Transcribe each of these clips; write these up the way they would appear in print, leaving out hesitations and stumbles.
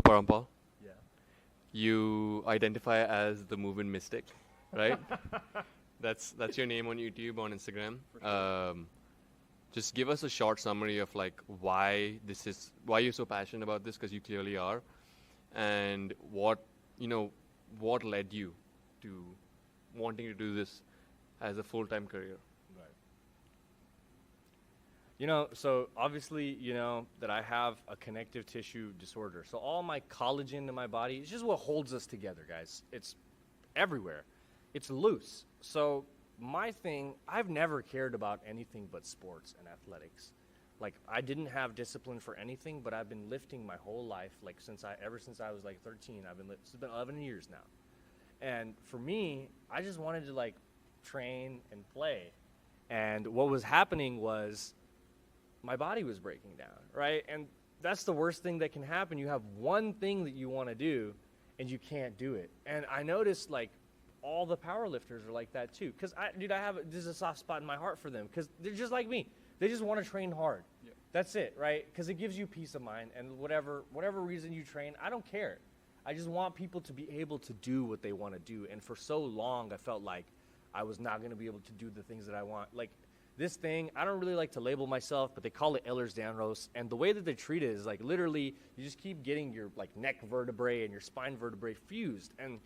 Parampal. Yeah. You identify as the movement mystic, right? That's your name on YouTube, on Instagram. Just give us a short summary of like why you're so passionate about this, because you clearly are, and what led you to wanting to do this as a full-time career. Right. So obviously, that I have a connective tissue disorder. So all my collagen in my body is just what holds us together, guys. It's everywhere. It's loose. So my thing, I've never cared about anything but sports and athletics. Like, I didn't have discipline for anything, but I've been lifting my whole life, like ever since I was like 13. It's been 11 years now. And for me, I just wanted to like train and play. And what was happening was my body was breaking down, right? And that's the worst thing that can happen. You have one thing that you want to do and you can't do it. And I noticed like all the power lifters are like that too. Because there's a soft spot in my heart for them because they're just like me. They just want to train hard. Yep. That's it, right? Because it gives you peace of mind. And whatever reason you train, I don't care. I just want people to be able to do what they want to do. And for so long, I felt like I was not going to be able to do the things that I want. Like this thing, I don't really like to label myself, but they call it Ehlers-Danlos. And the way that they treat it is like literally you just keep getting your like neck vertebrae and your spine vertebrae fused. And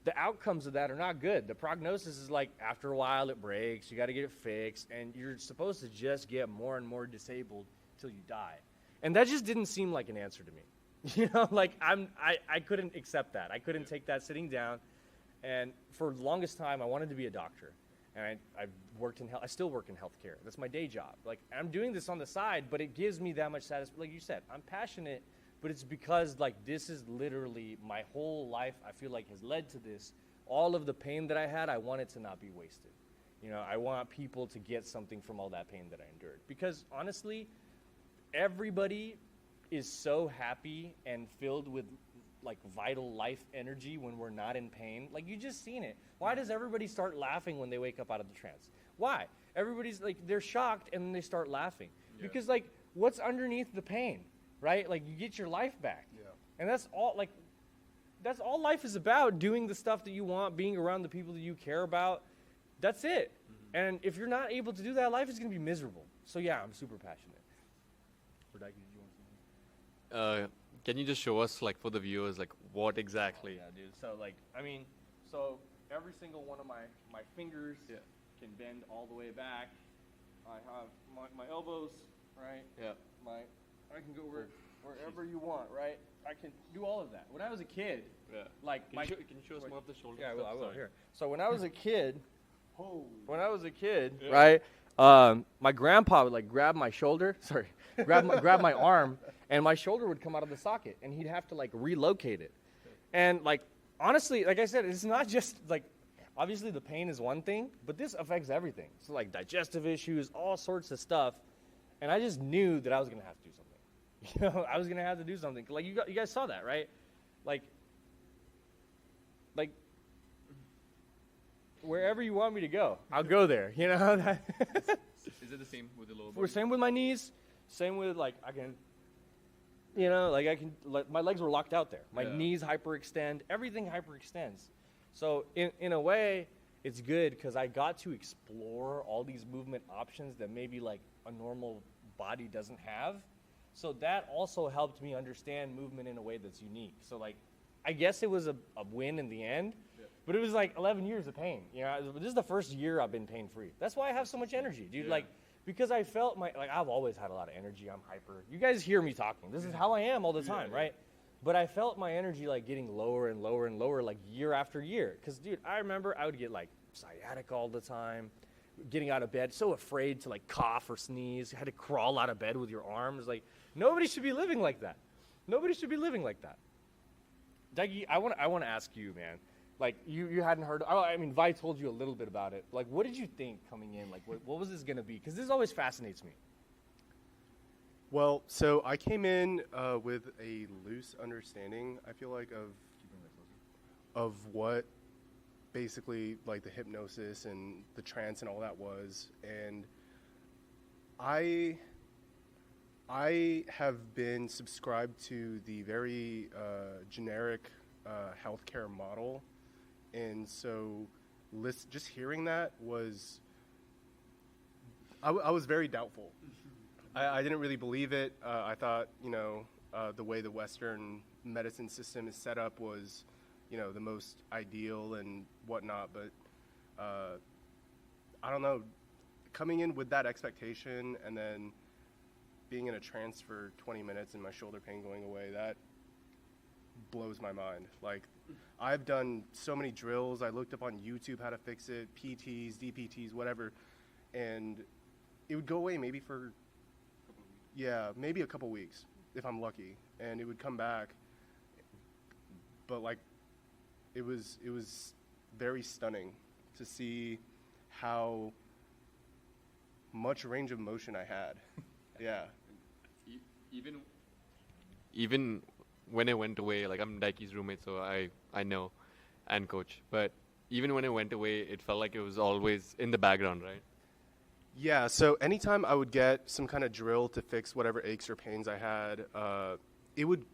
the outcomes of that are not good. The prognosis is like after a while it breaks, you got to get it fixed, and you're supposed to just get more and more disabled till you die. And that just didn't seem like an answer to me. Like I couldn't accept that. I couldn't take that sitting down. And for the longest time, I wanted to be a doctor. And I worked in I still work in healthcare. That's my day job. Like I'm doing this on the side, but it gives me that much satisfaction. Like you said, I'm passionate, but it's because like this is literally my whole life. I feel like has led to this. All of the pain that I had, I want it to not be wasted. I want people to get something from all that pain that I endured. Because honestly, everybody is so happy and filled with like vital life energy when we're not in pain. Like you just seen it. Why does everybody start laughing when they wake up out of the trance? Why? Everybody's like, they're shocked and then they start laughing. Yeah. Because like what's underneath the pain, right? Like you get your life back. Yeah. And that's all life is about, doing the stuff that you want, being around the people that you care about. That's it. Mm-hmm. And if you're not able to do that, life is going to be miserable. So yeah, I'm super passionate. For Daiki, did you want something? Can you just show us, like, for the viewers, like, what exactly? Oh, yeah, dude. So every single one of my fingers can bend all the way back. I have my elbows, right? Yeah. I can go wherever you want, right? I can do all of that. When I was a kid, like can you show us more of the shoulder? Yeah, I will. Here. So when I was a kid, Yeah. right? My grandpa would like grab my shoulder. Sorry, grab my arm, and my shoulder would come out of the socket, and he'd have to like relocate it. And like honestly, like I said, it's not just like obviously the pain is one thing, but this affects everything. So like digestive issues, all sorts of stuff. And I just knew that I was gonna have to do something. I was gonna have to do something. Like you guys saw that, right? Like wherever you want me to go, I'll go there. Is it the same with the lower body? Same with my knees. Same with like I can, my legs were locked out there. My knees hyperextend. Everything hyperextends. So in a way, it's good because I got to explore all these movement options that maybe like a normal body doesn't have. So that also helped me understand movement in a way that's unique. So like, I guess it was a win in the end. But it was like 11 years of pain. This is the first year I've been pain-free. That's why I have so much energy, dude. Yeah. Like, because I felt I've always had a lot of energy. I'm hyper. You guys hear me talking. This is how I am all the time, right? But I felt my energy like getting lower and lower and lower like year after year. Because, dude, I remember I would get like sciatica all the time, getting out of bed, so afraid to like cough or sneeze. You had to crawl out of bed with your arms. Like, nobody should be living like that. Nobody should be living like that. Daiki, I want to ask you, man. Like, you hadn't heard, I mean, Vi told you a little bit about it. Like, what did you think coming in? Like, what was this going to be? Because this always fascinates me. Well, so I came in with a loose understanding, I feel like, of what basically, like, the hypnosis and the trance and all that was. And I I have been subscribed to the very generic healthcare model, and so just hearing that was, I was very doubtful. I didn't really believe it. I thought, the way the Western medicine system is set up was, the most ideal and whatnot. But I don't know, coming in with that expectation and then being in a trance for 20 minutes and my shoulder pain going away, that blows my mind. Like, I've done so many drills. I looked up on YouTube how to fix it, PTs, DPTs, whatever, and it would go away maybe for, maybe a couple weeks if I'm lucky, and it would come back. But like, it was very stunning to see how much range of motion I had. Yeah. Even when I went away, like I'm Daiki's roommate, so I know, and coach. But even when I went away, it felt like it was always in the background, right? Yeah, so anytime I would get some kind of drill to fix whatever aches or pains I had, it would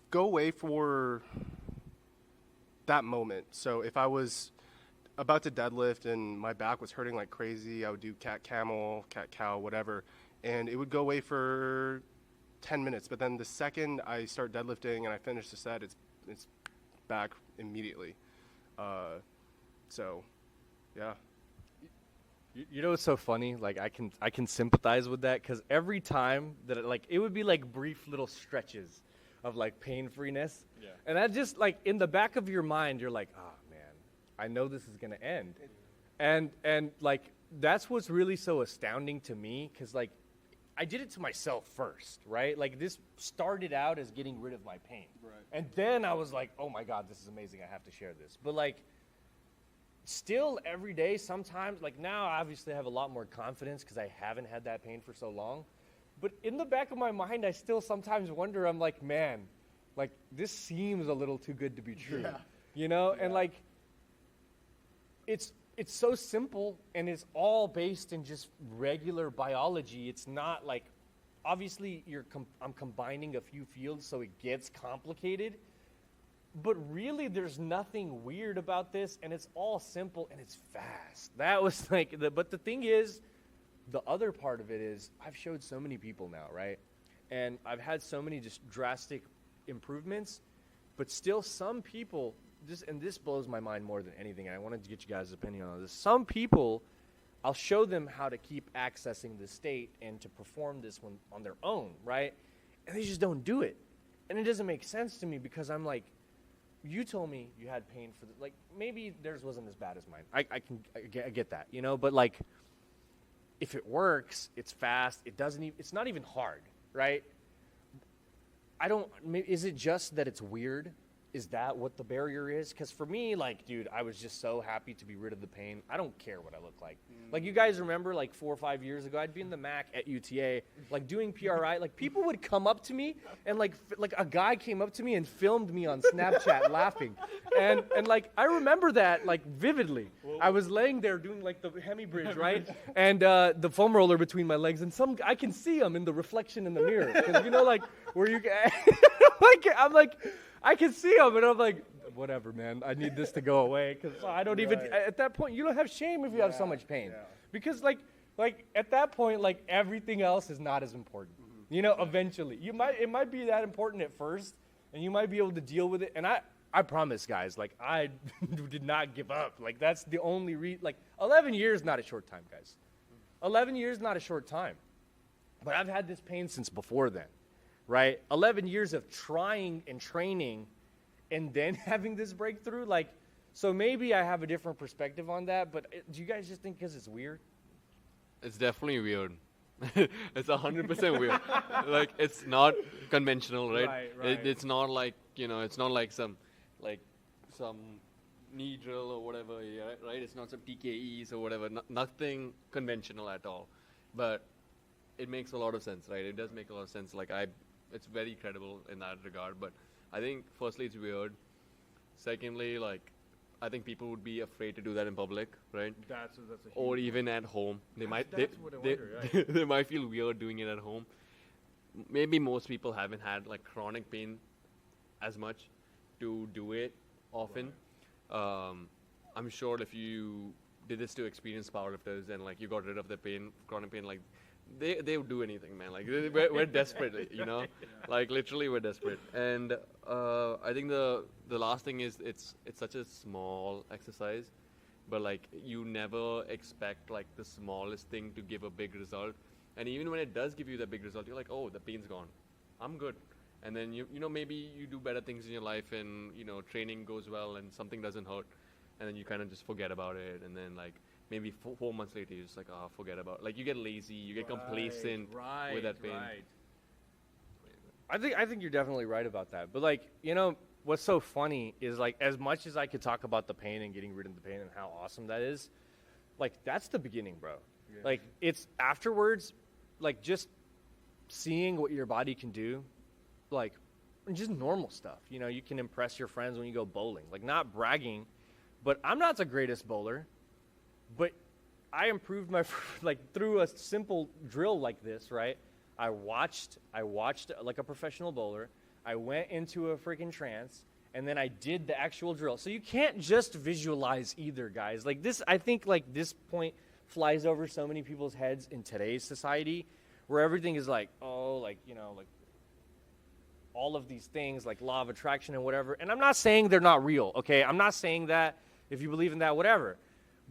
go away for that moment. So if I was about to deadlift and my back was hurting like crazy, I would do cat camel, cat cow, whatever, and it would go away for 10 minutes. But then the second I start deadlifting and I finish the set, it's back immediately. So, yeah. You know what's so funny? Like I can sympathize with that, because every time that it would be like brief little stretches of like pain freeness, and that just like in the back of your mind, you're like, oh man, I know this is gonna end, and like that's what's really so astounding to me, because like I did it to myself first, right? Like this started out as getting rid of my pain, Right. and then I was like, oh my god, this is amazing, I have to share this, but like. Still every day sometimes, like now obviously I have a lot more confidence because I haven't had that pain for so long, but in the back of my mind I still sometimes wonder, I'm like, man, like this seems a little too good to be true, and like it's so simple, and it's all based in just regular biology. It's not like, obviously I'm combining a few fields so it gets complicated. But really, there's nothing weird about this, and it's all simple, and it's fast. That was like, but the thing is, the other part of it is, I've showed so many people now, right? And I've had so many just drastic improvements, but still some people, this blows my mind more than anything, and I wanted to get you guys' opinion on this. Some people, I'll show them how to keep accessing the state and to perform this one on their own, right? And they just don't do it. And it doesn't make sense to me, because I'm like, you told me you had pain for like maybe theirs wasn't as bad as mine. I get that, but like if it works, it's fast. It's not even hard, right? Is it just that it's weird? Is that what the barrier is? Because for me, like, dude, I was just so happy to be rid of the pain. I don't care what I look like. Like, you guys remember, like, 4 or 5 years ago, I'd be in the MAC at UTA, like, doing PRI. Like, people would come up to me, and, like a guy came up to me and filmed me on Snapchat laughing. And, like, I remember that, like, vividly. I was laying there doing, like, the hemi bridge, right? And the foam roller between my legs, and I can see him in the reflection in the mirror. Because, like, where you I'm like, I can see him, and I'm like, whatever, man. I need this to go away, because I don't even. At that point, you don't have shame if you have so much pain, because like at that point, like everything else is not as important. Eventually, it might be that important at first, and you might be able to deal with it. And I promise, guys, like I did not give up. Like that's the only like 11 years, not a short time, guys. 11 years, not a short time. But I've had this pain since before then. Right? 11 years of trying and training and then having this breakthrough. Like, so maybe I have a different perspective on that, but do you guys just think because it's weird? It's definitely weird. It's 100% weird. Like, it's not conventional, right? Right. It's not like, it's not like some knee drill or whatever, right? It's not some TKEs or whatever. Nothing conventional at all. But it makes a lot of sense, right? It does make a lot of sense. Like, it's very credible in that regard. But I think, firstly, it's weird. Secondly, like, I think people would be afraid to do that in public, right? That's a huge or even at home. They might what I wonder, right? they might feel weird doing it at home. maybe most people haven't had like chronic pain as much to do it often. I'm sure if you did this to experienced powerlifters and like you got rid of the pain, chronic pain, like they would do anything, man. Like we're desperate, you know, like literally we're desperate. And I think the last thing is it's such a small exercise, but like you never expect like the smallest thing to give a big result. And even when it does give you the big result, you're like, oh, the pain's gone, I'm good. And then you know maybe you do better things in your life, and you know training goes well, and something doesn't hurt, and then you kind of just forget about it, and then like maybe 4 months later you're just like, oh, forget about it. Like you get lazy, you get complacent with that pain. I think you're definitely right about that. But like, you know, what's so funny is like as much as I could talk about the pain and getting rid of the pain and how awesome that is, like that's the beginning, bro. Yeah. Like it's afterwards, like just seeing what your body can do, like just normal stuff. You know, you can impress your friends when you go bowling. Like not bragging, but I'm not the greatest bowler, but I improved my like through a simple drill like this, right? I watched like a professional bowler. I went into a freaking trance, and then I did the actual drill. So you can't just visualize either, guys. Like this, I think like this point flies over so many people's heads in today's society, where everything is like, oh, like, you know, like all of these things like law of attraction and whatever. And I'm not saying they're not real, okay? I'm not saying that if you believe in that, whatever.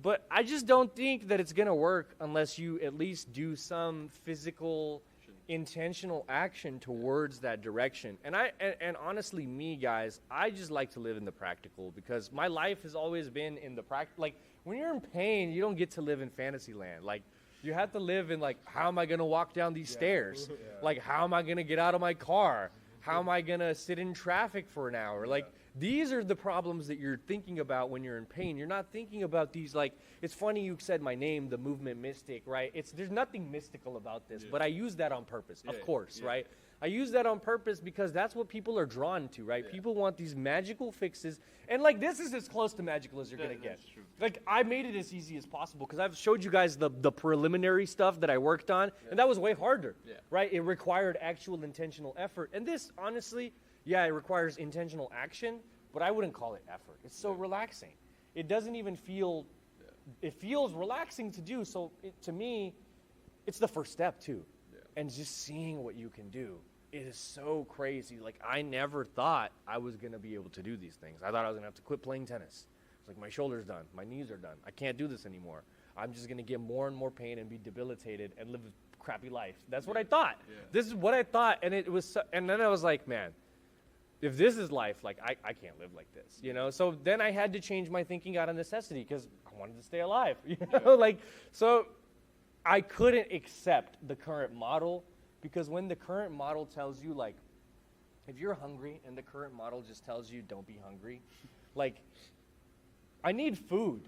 But I just don't think that it's going to work unless you at least do some physical, intentional action towards that direction. And and honestly, me, guys, I just like to live in the practical because my life has always been in the practical. Like, when you're in pain, you don't get to live in fantasy land. Like, you have to live in, like, how am I going to walk down these stairs? Yeah. Like, how am I going to get out of my car? How am I going to sit in traffic for an hour? Like, these are the problems that you're thinking about when you're in pain. You're not thinking about these, like, it's funny you said my name, the movement mystic, right? There's nothing mystical about this, but I use that on purpose, of course, right? I use that on purpose because that's what people are drawn to, right? People want these magical fixes, and like this is as close to magical as you're gonna get. True. Like I made it as easy as possible because I've showed you guys the preliminary stuff that I worked on, and that was way harder, right? It required actual intentional effort, and this, honestly, it requires intentional action, but I wouldn't call it effort. It's so relaxing. It doesn't even feel. It feels relaxing to do. So to me, it's the first step too, and just seeing what you can do. It is so crazy. Like, I never thought I was going to be able to do these things. I thought I was going to have to quit playing tennis. It's like, my shoulder's done. My knees are done. I can't do this anymore. I'm just going to get more and more pain and be debilitated and live a crappy life. That's what I thought. Yeah. This is what I thought. And it was, and then I was like, man, if this is life, like, I can't live like this, you know? So then I had to change my thinking out of necessity because I wanted to stay alive, you know? Like, so I couldn't accept the current model. Because when the current model tells you, like, if you're hungry and the current model just tells you don't be hungry, like, I need food.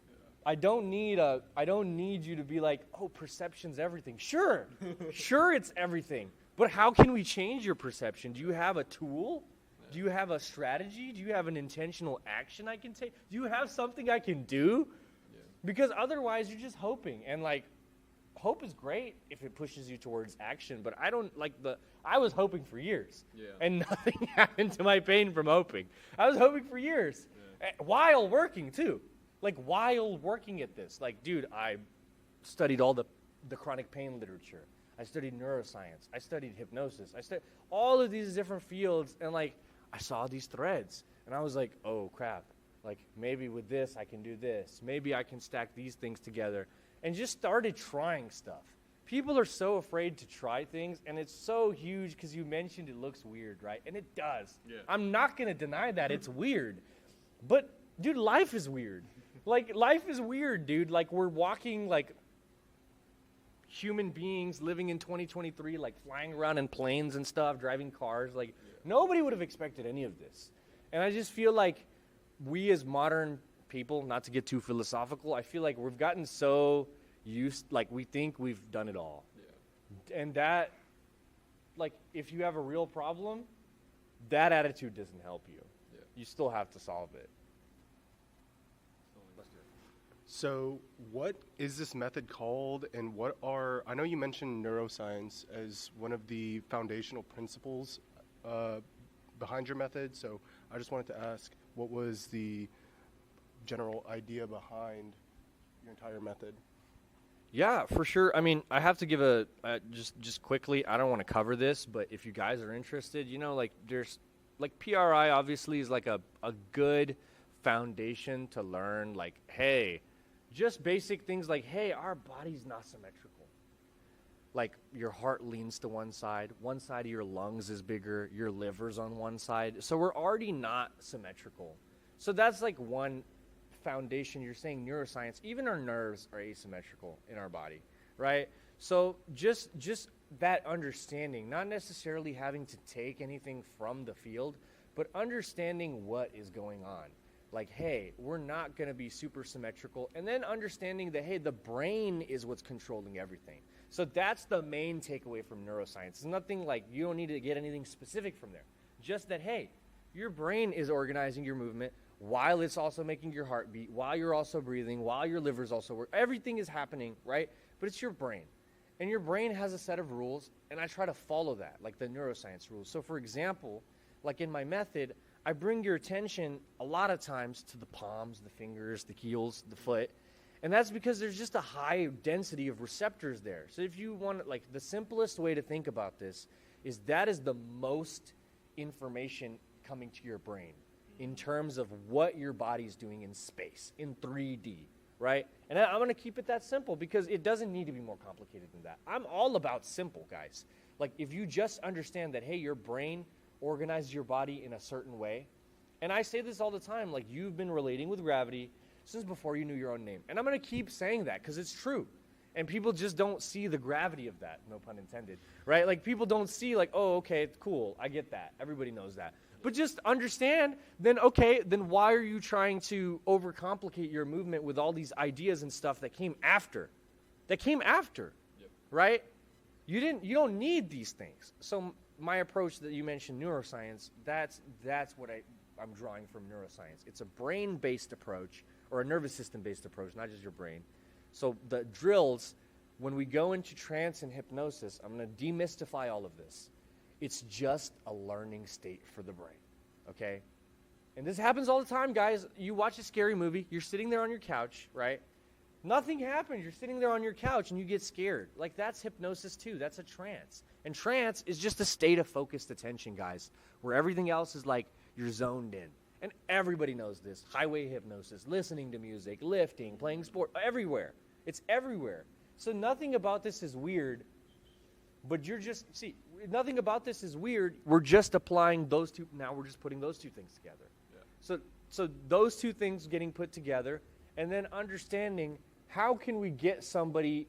Yeah. I don't need you to be like, oh, perception's everything. Sure, sure it's everything. But how can we change your perception? Do you have a tool? Do you have a strategy? Do you have an intentional action I can take? Do you have something I can do? Yeah. Because otherwise you're just hoping. And, like, hope is great if it pushes you towards action, but I was hoping for years, and nothing happened to my pain from hoping. I was hoping for years, while working too, like while working at this. Like, dude, I studied all the chronic pain literature. I studied neuroscience. I studied hypnosis. I studied all of these different fields, and like I saw these threads, and I was like, oh crap, like maybe with this I can do this. Maybe I can stack these things together. And just started trying stuff. People are so afraid to try things, and it's so huge because you mentioned it looks weird, right? And it does. Yeah. I'm not going to deny that. It's weird. But, dude, life is weird. Like, life is weird, dude. Like, we're walking, like, human beings living in 2023, like, flying around in planes and stuff, driving cars. Like, nobody would have expected any of this. And I just feel like we as modern people, not to get too philosophical, I feel like we've gotten so used, like we think we've done it all. Yeah. And that, like, if you have a real problem, that attitude doesn't help you. Yeah. You still have to solve it. So, what is this method called, and I know you mentioned neuroscience as one of the foundational principles behind your method, so I just wanted to ask, what was the general idea behind your entire method? Yeah, for sure. I mean, I have to give just quickly, I don't want to cover this, but if you guys are interested, like there's, like PRI obviously is like a good foundation to learn, like, hey, just basic things like, hey, our body's not symmetrical. Like your heart leans to one side of your lungs is bigger, your liver's on one side. So we're already not symmetrical. So that's like one foundation. You're saying neuroscience, even our nerves are asymmetrical in our body, right? So just that understanding, not necessarily having to take anything from the field, but understanding what is going on. Like, hey, we're not going to be super symmetrical. And then understanding that, hey, the brain is what's controlling everything. So that's the main takeaway from neuroscience. It's nothing like, you don't need to get anything specific from there. Just that, hey, your brain is organizing your movement while it's also making your heart beat, while you're also breathing, while your liver's also working. Everything is happening, right? But it's your brain. And your brain has a set of rules, and I try to follow that, like the neuroscience rules. So, for example, like in my method, I bring your attention a lot of times to the palms, the fingers, the heels, the foot. And that's because there's just a high density of receptors there. So if you want, like, the simplest way to think about this is that is the most information coming to your brain in terms of what your body's doing in space, in 3D, right? And I'm going to keep it that simple because it doesn't need to be more complicated than that. I'm all about simple, guys. Like, if you just understand that, hey, your brain organizes your body in a certain way. And I say this all the time, like, you've been relating with gravity since before you knew your own name. And I'm going to keep saying that because it's true. And people just don't see the gravity of that, no pun intended, right? Like, people don't see, like, oh, okay, cool, I get that. Everybody knows that. But just understand, then, okay, then why are you trying to overcomplicate your movement with all these ideas and stuff that came after? Yep. Right? You don't need these things. So my approach that you mentioned, neuroscience, that's what I'm drawing from neuroscience. It's a brain-based approach, or a nervous system-based approach, not just your brain. So the drills, when we go into trance and hypnosis, I'm going to demystify all of this. It's just a learning state for the brain, okay? And this happens all the time, guys. You watch a scary movie, you're sitting there on your couch, right? Nothing happens. You're sitting there on your couch and you get scared. Like, that's hypnosis too. That's a trance. And trance is just a state of focused attention, guys, where everything else is like you're zoned in. And everybody knows this. Highway hypnosis, listening to music, lifting, playing sport, everywhere. It's everywhere. So nothing about this is weird, but nothing about this is weird. We're just applying those two. Now we're just putting those two things together. Yeah. So those two things getting put together, and then understanding how can we get somebody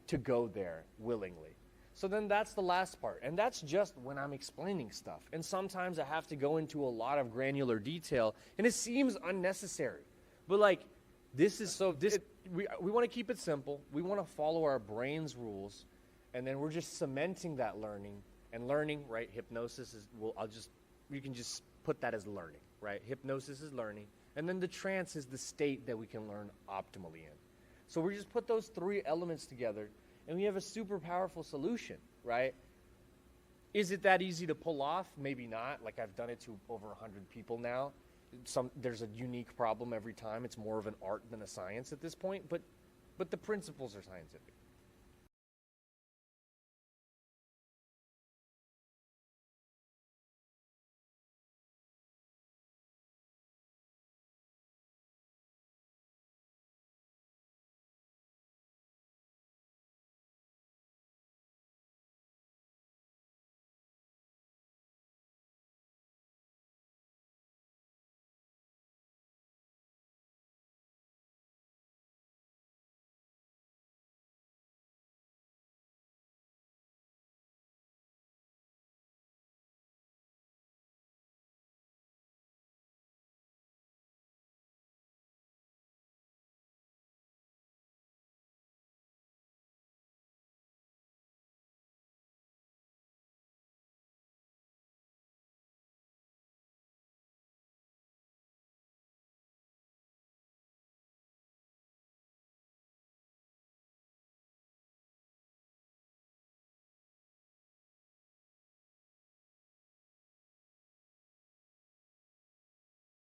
to go there willingly. So then that's the last part. And that's just when I'm explaining stuff. And sometimes I have to go into a lot of granular detail, and it seems unnecessary. But like, we want to keep it simple. We want to follow our brain's rules, and then we're just cementing that learning. And learning, right, hypnosis is, you can just put that as learning, right? Hypnosis is learning. And then the trance is the state that we can learn optimally in. So we just put those three elements together, and we have a super powerful solution, right? Is it that easy to pull off? Maybe not. Like, I've done it to over 100 people now. There's a unique problem every time. It's more of an art than a science at this point, but the principles are scientific.